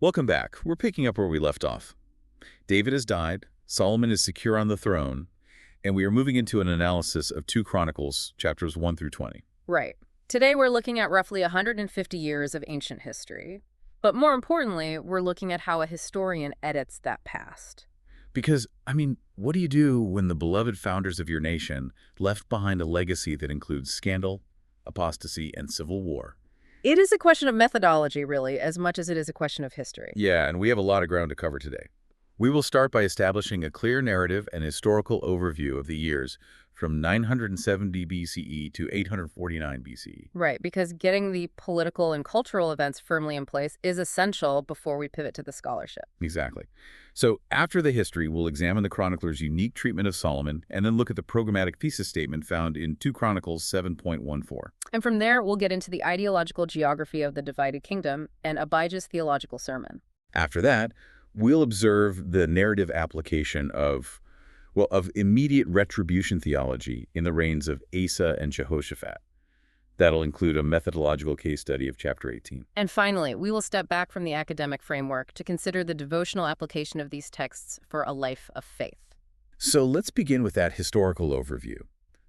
Welcome back. We're picking up where we left off. David has died, Solomon is secure on the throne, and we are moving into an analysis of 2 Chronicles, chapters 1 through 20. Right. Today we're looking at roughly 150 years of ancient history. But more importantly, we're looking at how a historian edits that past. Because, what do you do when the beloved founders of your nation left behind a legacy that includes scandal, apostasy, and civil war? It is a question of methodology, really, as much as it is a question of history. Yeah, and we have a lot of ground to cover today. We will start by establishing a clear narrative and historical overview of the years from 970 BCE to 849 BCE. Right, because getting the political and cultural events firmly in place is essential before we pivot to the scholarship. Exactly. So after the history, we'll examine the chronicler's unique treatment of Solomon and then look at the programmatic thesis statement found in 2 Chronicles 7.14. And from there, we'll get into the ideological geography of the divided kingdom and Abijah's theological sermon. After that, we'll observe the narrative application of immediate retribution theology in the reigns of Asa and Jehoshaphat. That'll include a methodological case study of chapter 18. And finally, we will step back from the academic framework to consider the devotional application of these texts for a life of faith. So let's begin with that historical overview.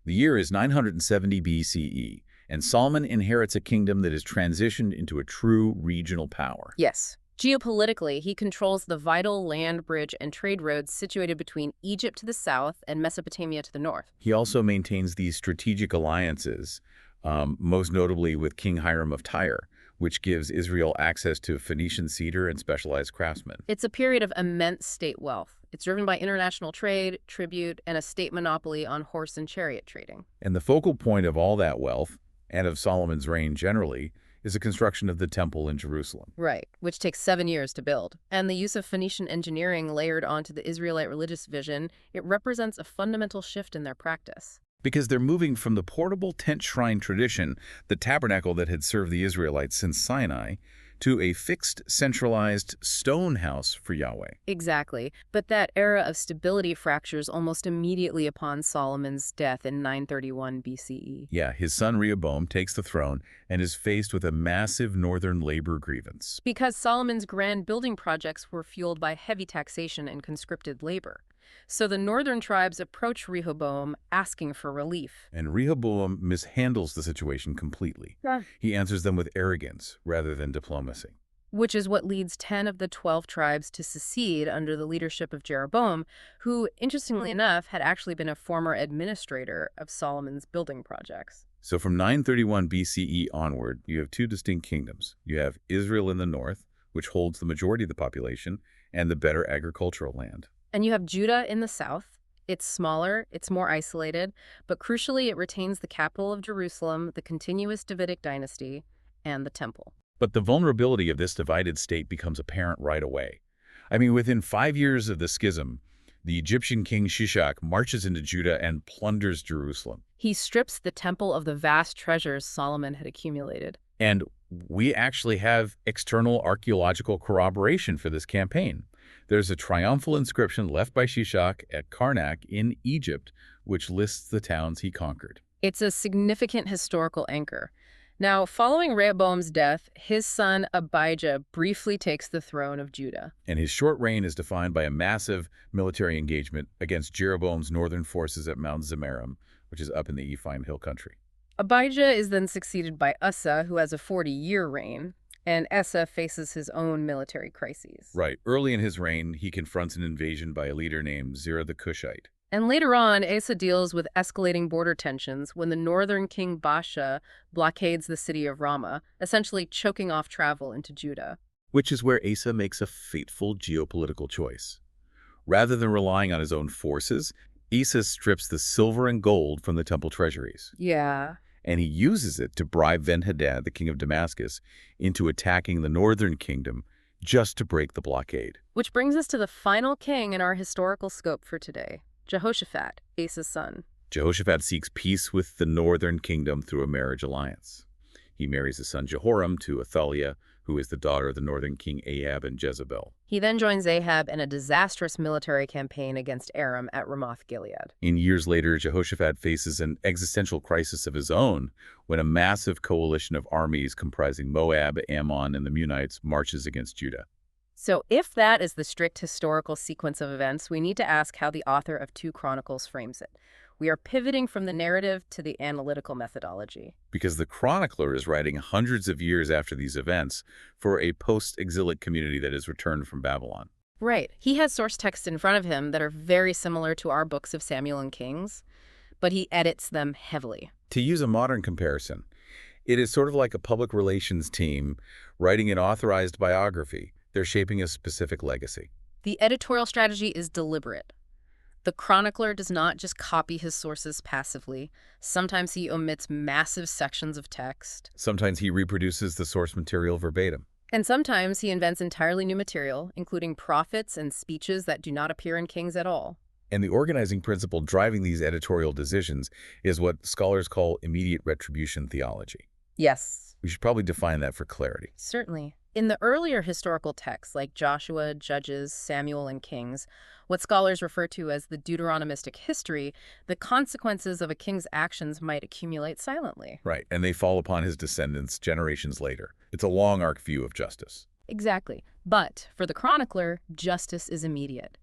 The year is 970 BCE, and Solomon inherits a kingdom that has transitioned into a true regional power. Yes. Geopolitically, he controls the vital land, bridge, and trade roads situated between Egypt to the south and Mesopotamia to the north. He also maintains these strategic alliances, most notably with King Hiram of Tyre, which gives Israel access to Phoenician cedar and specialized craftsmen. It's a period of immense state wealth. It's driven by international trade, tribute, and a state monopoly on horse and chariot trading. And the focal point of all that wealth, and of Solomon's reign generally, is the construction of the temple in Jerusalem. Right, which takes 7 years to build. And the use of Phoenician engineering layered onto the Israelite religious vision, it represents a fundamental shift in their practice. Because they're moving from the portable tent shrine tradition, the tabernacle that had served the Israelites since Sinai, to a fixed, centralized stone house for Yahweh. Exactly. But that era of stability fractures almost immediately upon Solomon's death in 931 BCE. Yeah, his son Rehoboam takes the throne and is faced with a massive northern labor grievance. Because Solomon's grand building projects were fueled by heavy taxation and conscripted labor. So the northern tribes approach Rehoboam asking for relief. And Rehoboam mishandles the situation completely. He answers them with arrogance rather than diplomacy. Which is what leads 10 of the 12 tribes to secede under the leadership of Jeroboam, who, interestingly enough, had actually been a former administrator of Solomon's building projects. So from 931 BCE onward, you have 2 distinct kingdoms. You have Israel in the north, which holds the majority of the population, and the better agricultural land. And you have Judah in the south. It's smaller, it's more isolated, but crucially it retains the capital of Jerusalem, the continuous Davidic dynasty, and the temple. But the vulnerability of this divided state becomes apparent right away. Within 5 years of the schism, the Egyptian king Shishak marches into Judah and plunders Jerusalem. He strips the temple of the vast treasures Solomon had accumulated. And we actually have external archaeological corroboration for this campaign. There's a triumphal inscription left by Shishak at Karnak in Egypt, which lists the towns he conquered. It's a significant historical anchor. Now, following Rehoboam's death, his son Abijah briefly takes the throne of Judah. And his short reign is defined by a massive military engagement against Jeroboam's northern forces at Mount Zemarim, which is up in the Ephraim Hill country. Abijah is then succeeded by Asa, who has a 40-year reign. And Asa faces his own military crises. Right. Early in his reign, he confronts an invasion by a leader named Zerah the Cushite. And later on, Asa deals with escalating border tensions when the northern king Baasha blockades the city of Ramah, essentially choking off travel into Judah. Which is where Asa makes a fateful geopolitical choice. Rather than relying on his own forces, Asa strips the silver and gold from the temple treasuries. Yeah. And he uses it to bribe Ben-Hadad, the king of Damascus, into attacking the northern kingdom just to break the blockade. Which brings us to the final king in our historical scope for today, Jehoshaphat, Asa's son. Jehoshaphat seeks peace with the northern kingdom through a marriage alliance. He marries his son Jehoram to Athaliah, who is the daughter of the northern king Ahab and Jezebel. He then joins Ahab in a disastrous military campaign against Aram at Ramoth-Gilead. In years later, Jehoshaphat faces an existential crisis of his own when a massive coalition of armies comprising Moab, Ammon, and the Meunites marches against Judah. So if that is the strict historical sequence of events, we need to ask how the author of 2 Chronicles frames it. We are pivoting from the narrative to the analytical methodology. Because the chronicler is writing hundreds of years after these events for a post-exilic community that has returned from Babylon. Right. He has source texts in front of him that are very similar to our books of Samuel and Kings, but he edits them heavily. To use a modern comparison, it is sort of like a public relations team writing an authorized biography. They're shaping a specific legacy. The editorial strategy is deliberate. The chronicler does not just copy his sources passively. Sometimes he omits massive sections of text. Sometimes he reproduces the source material verbatim. And sometimes he invents entirely new material, including prophets and speeches that do not appear in Kings at all. And the organizing principle driving these editorial decisions is what scholars call immediate retribution theology. Yes. We should probably define that for clarity. Certainly. In the earlier historical texts like Joshua, Judges, Samuel, and Kings, what scholars refer to as the Deuteronomistic history, the consequences of a king's actions might accumulate silently. Right, and they fall upon his descendants generations later. It's a long arc view of justice. Exactly. But for the chronicler, justice is immediate.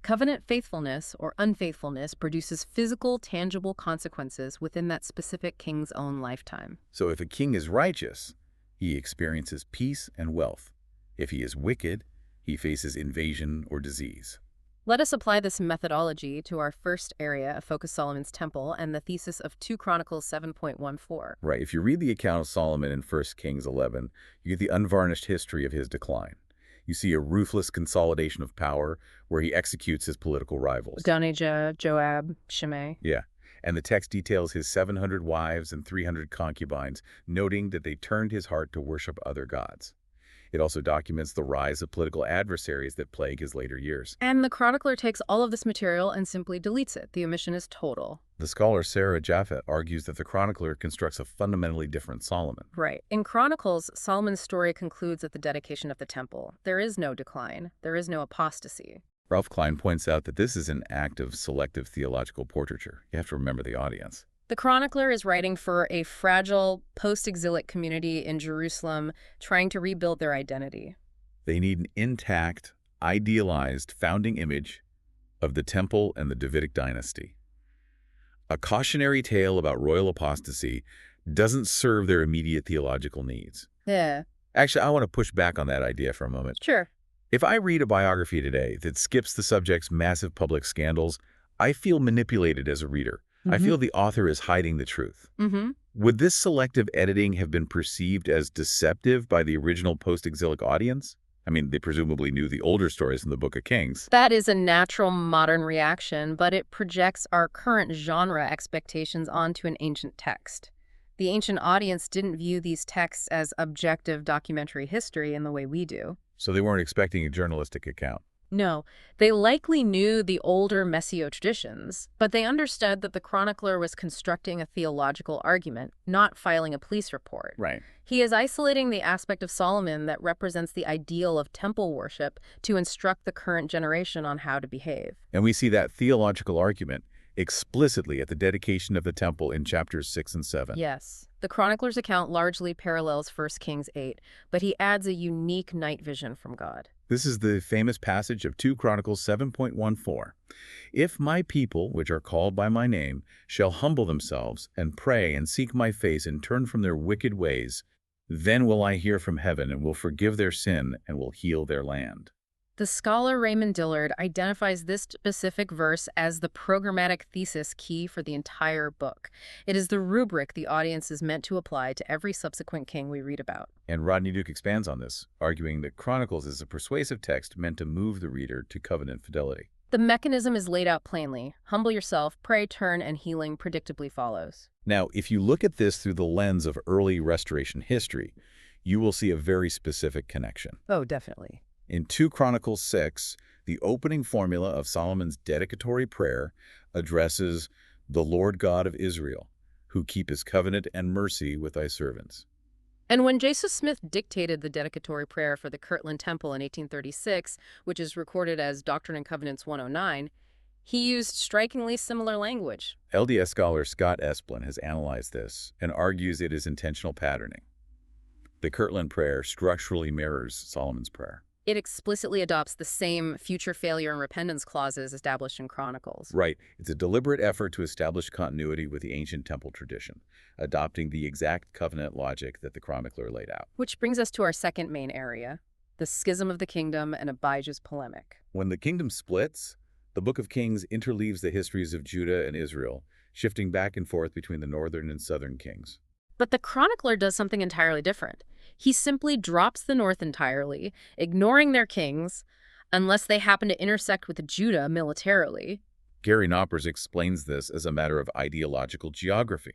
Covenant faithfulness or unfaithfulness produces physical, tangible consequences within that specific king's own lifetime. So if a king is righteous, he experiences peace and wealth. If he is wicked, he faces invasion or disease. Let us apply this methodology to our first area of Focus Solomon's Temple and the thesis of 2 Chronicles 7.14. Right, if you read the account of Solomon in 1 Kings 11, you get the unvarnished history of his decline. You see a ruthless consolidation of power where he executes his political rivals. Adonijah, Joab, Shimei. Yeah, and the text details his 700 wives and 300 concubines, noting that they turned his heart to worship other gods. It also documents the rise of political adversaries that plague his later years. And the chronicler takes all of this material and simply deletes it. The omission is total. The scholar Sarah Japhet argues that the chronicler constructs a fundamentally different Solomon. Right. In Chronicles, Solomon's story concludes at the dedication of the temple. There is no decline. There is no apostasy. Ralph Klein points out that this is an act of selective theological portraiture. You have to remember the audience. The chronicler is writing for a fragile, post-exilic community in Jerusalem trying to rebuild their identity. They need an intact, idealized founding image of the temple and the Davidic dynasty. A cautionary tale about royal apostasy doesn't serve their immediate theological needs. Yeah. Actually, I want to push back on that idea for a moment. Sure. If I read a biography today that skips the subject's massive public scandals, I feel manipulated as a reader. I feel the author is hiding the truth. Would this selective editing have been perceived as deceptive by the original post-exilic audience? I mean, they presumably knew the older stories in the Book of Kings. That is a natural modern reaction, but it projects our current genre expectations onto an ancient text. The ancient audience didn't view these texts as objective documentary history in the way we do. So they weren't expecting a journalistic account. No, they likely knew the older Messianic traditions, but they understood that the chronicler was constructing a theological argument, not filing a police report. Right. He is isolating the aspect of Solomon that represents the ideal of temple worship to instruct the current generation on how to behave. And we see that theological argument explicitly at the dedication of the temple in chapters 6 and 7. Yes. The chronicler's account largely parallels 1 Kings 8, but he adds a unique night vision from God. This is the famous passage of 2 Chronicles 7.14. If my people, which are called by my name, shall humble themselves and pray and seek my face and turn from their wicked ways, then will I hear from heaven and will forgive their sin and will heal their land. The scholar Raymond Dillard identifies this specific verse as the programmatic thesis key for the entire book. It is the rubric the audience is meant to apply to every subsequent king we read about. And Rodney Duke expands on this, arguing that Chronicles is a persuasive text meant to move the reader to covenant fidelity. The mechanism is laid out plainly. Humble yourself, pray, turn, and healing predictably follows. Now, if you look at this through the lens of early Restoration history, you will see a very specific connection. Oh, definitely. In 2 Chronicles 6, the opening formula of Solomon's dedicatory prayer addresses the Lord God of Israel, who keep his covenant and mercy with thy servants. And when Joseph Smith dictated the dedicatory prayer for the Kirtland Temple in 1836, which is recorded as Doctrine and Covenants 109, he used strikingly similar language. LDS scholar Scott Esplin has analyzed this and argues it is intentional patterning. The Kirtland prayer structurally mirrors Solomon's prayer. It explicitly adopts the same future failure and repentance clauses established in Chronicles. Right. It's a deliberate effort to establish continuity with the ancient temple tradition, adopting the exact covenant logic that the chronicler laid out. Which brings us to our second main area, the schism of the kingdom and Abijah's polemic. When the kingdom splits, the Book of Kings interleaves the histories of Judah and Israel, shifting back and forth between the northern and southern kings. But the chronicler does something entirely different. He simply drops the north entirely, ignoring their kings, unless they happen to intersect with Judah militarily. Gary Knoppers explains this as a matter of ideological geography.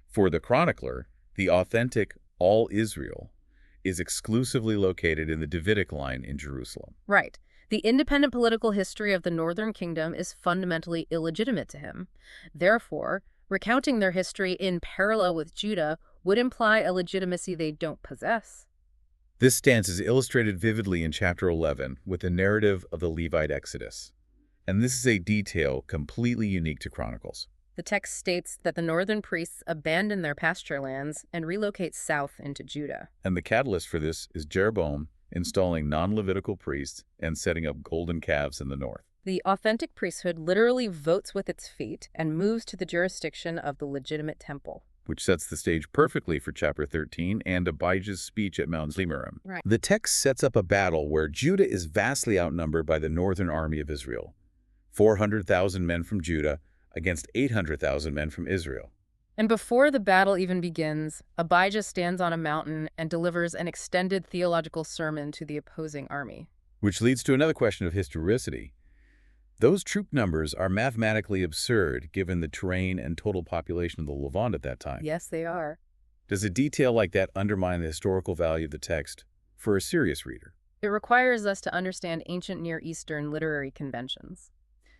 For the chronicler, the authentic all Israel is exclusively located in the Davidic line in Jerusalem. Right. The independent political history of the northern kingdom is fundamentally illegitimate to him. Therefore, recounting their history in parallel with Judah would imply a legitimacy they don't possess. This stance is illustrated vividly in chapter 11 with the narrative of the Levite Exodus. And this is a detail completely unique to Chronicles. The text states that the northern priests abandon their pasture lands and relocate south into Judah. And the catalyst for this is Jeroboam installing non-Levitical priests and setting up golden calves in the north. The authentic priesthood literally votes with its feet and moves to the jurisdiction of the legitimate temple. Which sets the stage perfectly for chapter 13 and Abijah's speech at Mount Zemerim. Right. The text sets up a battle where Judah is vastly outnumbered by the northern army of Israel. 400,000 men from Judah against 800,000 men from Israel. And before the battle even begins, Abijah stands on a mountain and delivers an extended theological sermon to the opposing army. Which leads to another question of historicity. Those troop numbers are mathematically absurd given the terrain and total population of the Levant at that time. Yes, they are. Does a detail like that undermine the historical value of the text for a serious reader? It requires us to understand ancient Near Eastern literary conventions.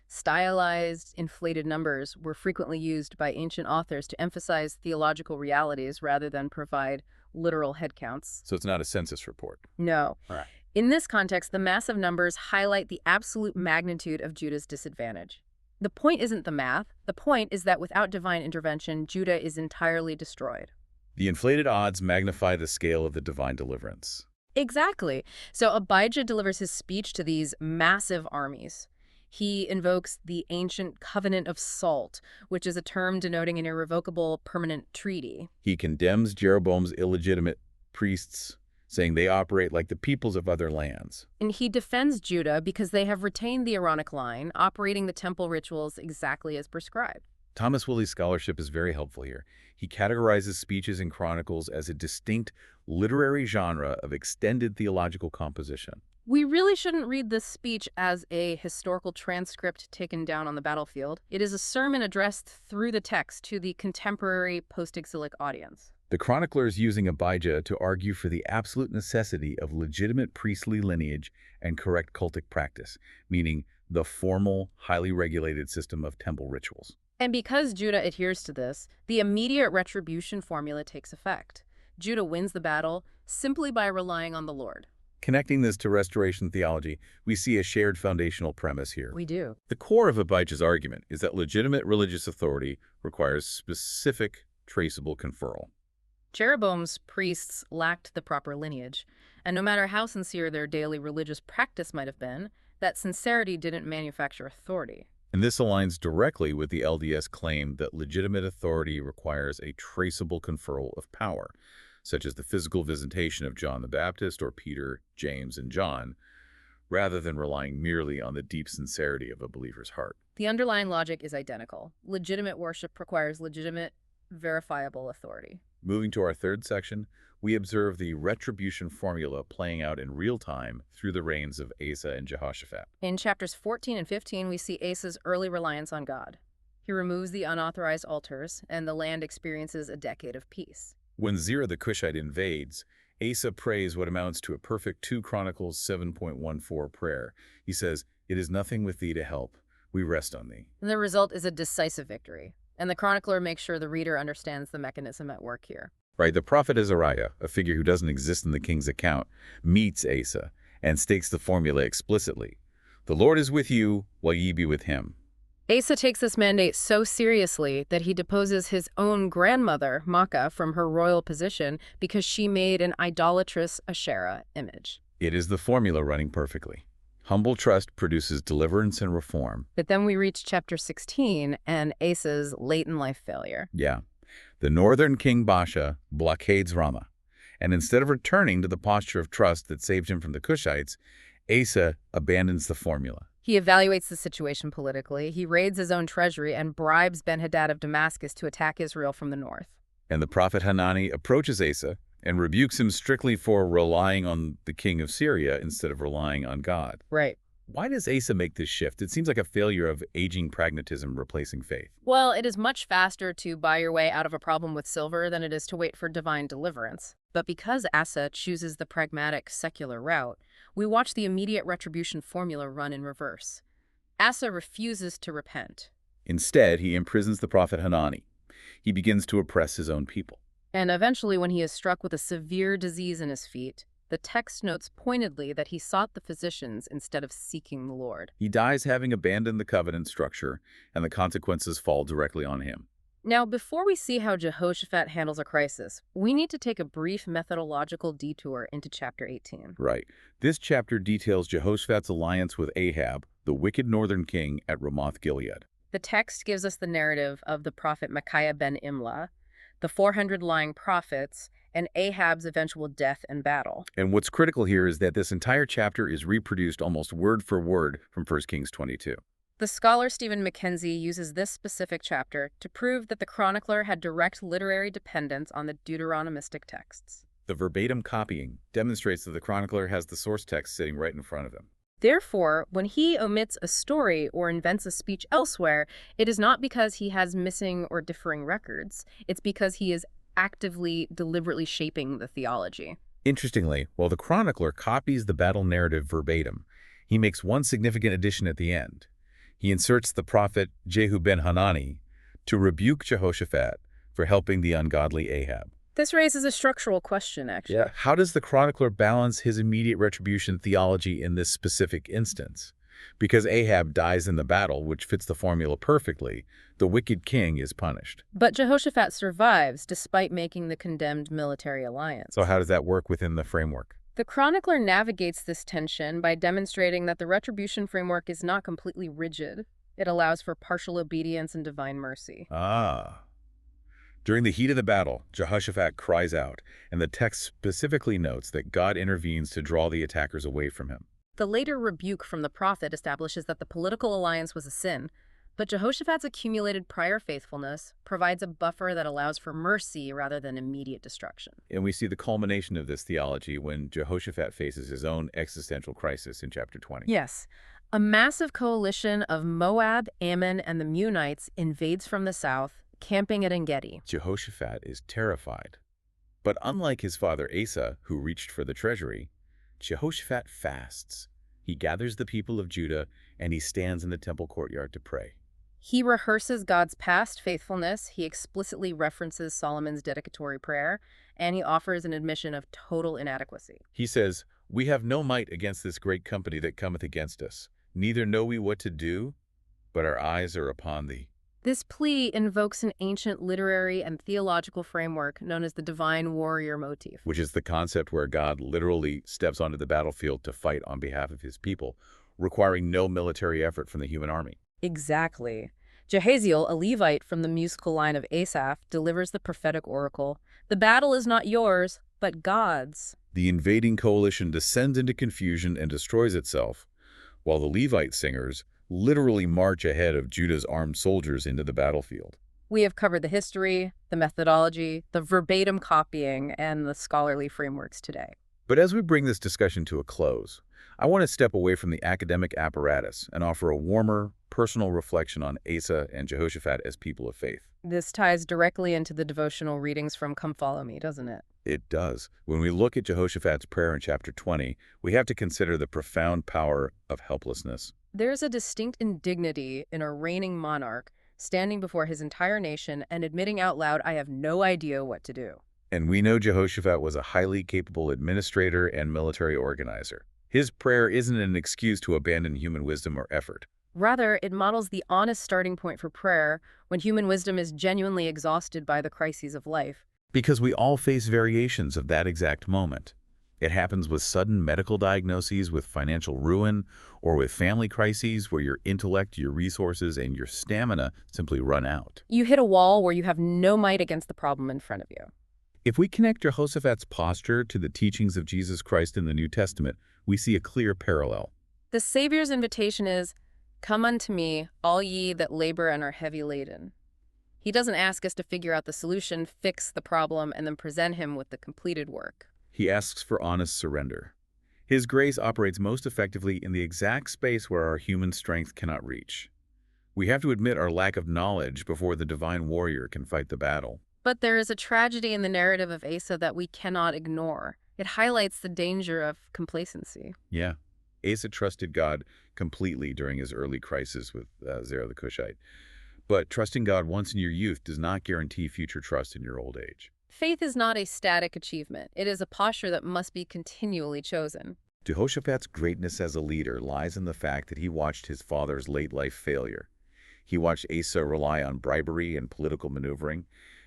Stylized, inflated numbers were frequently used by ancient authors to emphasize theological realities rather than provide literal headcounts. So it's not a census report. No. All right. In this context, the massive numbers highlight the absolute magnitude of Judah's disadvantage. The point isn't the math. The point is that without divine intervention, Judah is entirely destroyed. The inflated odds magnify the scale of the divine deliverance. Exactly. So Abijah delivers his speech to these massive armies. He invokes the ancient covenant of salt, which is a term denoting an irrevocable permanent treaty. He condemns Jeroboam's illegitimate priests, saying they operate like the peoples of other lands. And he defends Judah because they have retained the Aaronic line, operating the temple rituals exactly as prescribed. Thomas Woolley's scholarship is very helpful here. He categorizes speeches in Chronicles as a distinct literary genre of extended theological composition. We really shouldn't read this speech as a historical transcript taken down on the battlefield. It is a sermon addressed through the text to the contemporary post-exilic audience. The chronicler is using Abijah to argue for the absolute necessity of legitimate priestly lineage and correct cultic practice, meaning the formal, highly regulated system of temple rituals. And because Judah adheres to this, the immediate retribution formula takes effect. Judah wins the battle simply by relying on the Lord. Connecting this to restoration theology, we see a shared foundational premise here. We do. The core of Abijah's argument is that legitimate religious authority requires specific, traceable conferral. Jeroboam's priests lacked the proper lineage, and no matter how sincere their daily religious practice might have been, that sincerity didn't manufacture authority. And this aligns directly with the LDS claim that legitimate authority requires a traceable conferral of power, such as the physical visitation of John the Baptist or Peter, James, and John, rather than relying merely on the deep sincerity of a believer's heart. The underlying logic is identical. Legitimate worship requires legitimate, verifiable authority. Moving to our third section, we observe the retribution formula playing out in real time through the reigns of Asa and Jehoshaphat. In chapters 14 and 15, we see Asa's early reliance on God. He removes the unauthorized altars, and the land experiences a decade of peace. When Zerah the Cushite invades, Asa prays what amounts to a perfect 2 Chronicles 7.14 prayer. He says, "It is nothing with thee to help. We rest on thee." And the result is a decisive victory. And the chronicler makes sure the reader understands the mechanism at work here. Right, the prophet Azariah, a figure who doesn't exist in the king's account, meets Asa and states the formula explicitly. "The Lord is with you, while ye be with him." Asa takes this mandate so seriously that he deposes his own grandmother, Maacah, from her royal position because she made an idolatrous Asherah image. It is the formula running perfectly. Humble trust produces deliverance and reform. But then we reach chapter 16 and Asa's late-in-life failure. Yeah. The northern king Baasha blockades Ramah, and instead of returning to the posture of trust that saved him from the Cushites, Asa abandons the formula. He evaluates the situation politically. He raids his own treasury and bribes Ben-Hadad of Damascus to attack Israel from the north. And the prophet Hanani approaches Asa and rebukes him strictly for relying on the king of Syria instead of relying on God. Right. Why does Asa make this shift? It seems like a failure of aging pragmatism replacing faith. Well, it is much faster to buy your way out of a problem with silver than it is to wait for divine deliverance. But because Asa chooses the pragmatic, secular route, we watch the immediate retribution formula run in reverse. Asa refuses to repent. Instead, he imprisons the prophet Hanani. He begins to oppress his own people. And eventually, when he is struck with a severe disease in his feet, the text notes pointedly that he sought the physicians instead of seeking the Lord. He dies having abandoned the covenant structure, and the consequences fall directly on him. Now, before we see how Jehoshaphat handles a crisis, we need to take a brief methodological detour into chapter 18. Right. This chapter details Jehoshaphat's alliance with Ahab, the wicked northern king at Ramoth-Gilead. The text gives us the narrative of the prophet Micaiah ben Imlah, the 400 lying prophets, and Ahab's eventual death and battle. And what's critical here is that this entire chapter is reproduced almost word for word from 1 Kings 22. The scholar Stephen Mackenzie uses this specific chapter to prove that the chronicler had direct literary dependence on the Deuteronomistic texts. The verbatim copying demonstrates that the chronicler has the source text sitting right in front of him. Therefore, when he omits a story or invents a speech elsewhere, it is not because he has missing or differing records. It's because he is actively, deliberately shaping the theology. Interestingly, while the chronicler copies the battle narrative verbatim, he makes one significant addition at the end. He inserts the prophet Jehu ben Hanani to rebuke Jehoshaphat for helping the ungodly Ahab. This raises a structural question, actually. Yeah. How does the chronicler balance his immediate retribution theology in this specific instance? Because Ahab dies in the battle, which fits the formula perfectly, the wicked king is punished. But Jehoshaphat survives despite making the condemned military alliance. So how does that work within the framework? The chronicler navigates this tension by demonstrating that the retribution framework is not completely rigid. It allows for partial obedience and divine mercy. During the heat of the battle, Jehoshaphat cries out, and the text specifically notes that God intervenes to draw the attackers away from him. The later rebuke from the prophet establishes that the political alliance was a sin, but Jehoshaphat's accumulated prior faithfulness provides a buffer that allows for mercy rather than immediate destruction. And we see the culmination of this theology when Jehoshaphat faces his own existential crisis in chapter 20. Yes. A massive coalition of Moab, Ammon, and the Munites invades from the south, camping at En-Gedi. Jehoshaphat is terrified. But unlike his father Asa, who reached for the treasury, Jehoshaphat fasts. He gathers the people of Judah, and he stands in the temple courtyard to pray. He rehearses God's past faithfulness, he explicitly references Solomon's dedicatory prayer, and he offers an admission of total inadequacy. He says, "We have no might against this great company that cometh against us. Neither know we what to do, but our eyes are upon thee." This plea invokes an ancient literary and theological framework known as the divine warrior motif. Which is the concept where God literally steps onto the battlefield to fight on behalf of his people, requiring no military effort from the human army. Exactly. Jehaziel, a Levite from the musical line of Asaph, delivers the prophetic oracle. The battle is not yours, but God's. The invading coalition descends into confusion and destroys itself, while the Levite singers literally march ahead of Judah's armed soldiers into the battlefield. We have covered the history, the methodology, the verbatim copying, and the scholarly frameworks today. But as we bring this discussion to a close, I want to step away from the academic apparatus and offer a warmer, personal reflection on Asa and Jehoshaphat as people of faith. This ties directly into the devotional readings from Come Follow Me, doesn't it? It does. When we look at Jehoshaphat's prayer in chapter 20, we have to consider the profound power of helplessness. There's a distinct indignity in a reigning monarch standing before his entire nation and admitting out loud, "I have no idea what to do." And we know Jehoshaphat was a highly capable administrator and military organizer. His prayer isn't an excuse to abandon human wisdom or effort. Rather, it models the honest starting point for prayer when human wisdom is genuinely exhausted by the crises of life. Because we all face variations of that exact moment. It happens with sudden medical diagnoses, with financial ruin, or with family crises where your intellect, your resources, and your stamina simply run out. You hit a wall where you have no might against the problem in front of you. If we connect Jehoshaphat's posture to the teachings of Jesus Christ in the New Testament, we see a clear parallel. The Savior's invitation is, "Come unto me, all ye that labor and are heavy laden." He doesn't ask us to figure out the solution, fix the problem, and then present him with the completed work. He asks for honest surrender. His grace operates most effectively in the exact space where our human strength cannot reach. We have to admit our lack of knowledge before the divine warrior can fight the battle. But there is a tragedy in the narrative of Asa that we cannot ignore. It highlights the danger of complacency. Yeah. Asa trusted God completely during his early crisis with Zerah the Cushite. But trusting God once in your youth does not guarantee future trust in your old age. Faith is not a static achievement. It is a posture that must be continually chosen. Jehoshaphat's greatness as a leader lies in the fact that he watched his father's late-life failure. He watched Asa rely on bribery and political maneuvering,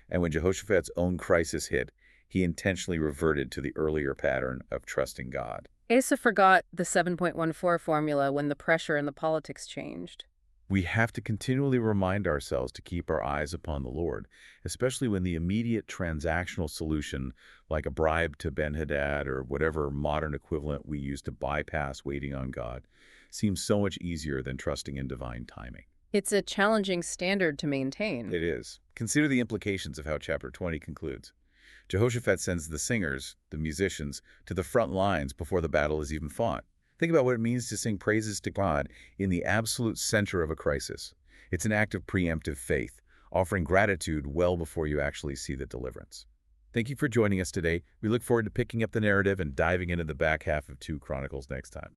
and when Jehoshaphat's own crisis hit, he intentionally reverted to the earlier pattern of trusting God. Asa forgot the 7.14 formula when the pressure and the politics changed. We have to continually remind ourselves to keep our eyes upon the Lord, especially when the immediate transactional solution, like a bribe to Ben-Hadad or whatever modern equivalent we use to bypass waiting on God, seems so much easier than trusting in divine timing. It's a challenging standard to maintain. It is. Consider the implications of how chapter 20 concludes. Jehoshaphat sends the singers, the musicians, to the front lines before the battle is even fought. Think about what it means to sing praises to God in the absolute center of a crisis. It's an act of preemptive faith, offering gratitude well before you actually see the deliverance. Thank you for joining us today. We look forward to picking up the narrative and diving into the back half of 2 Chronicles next time.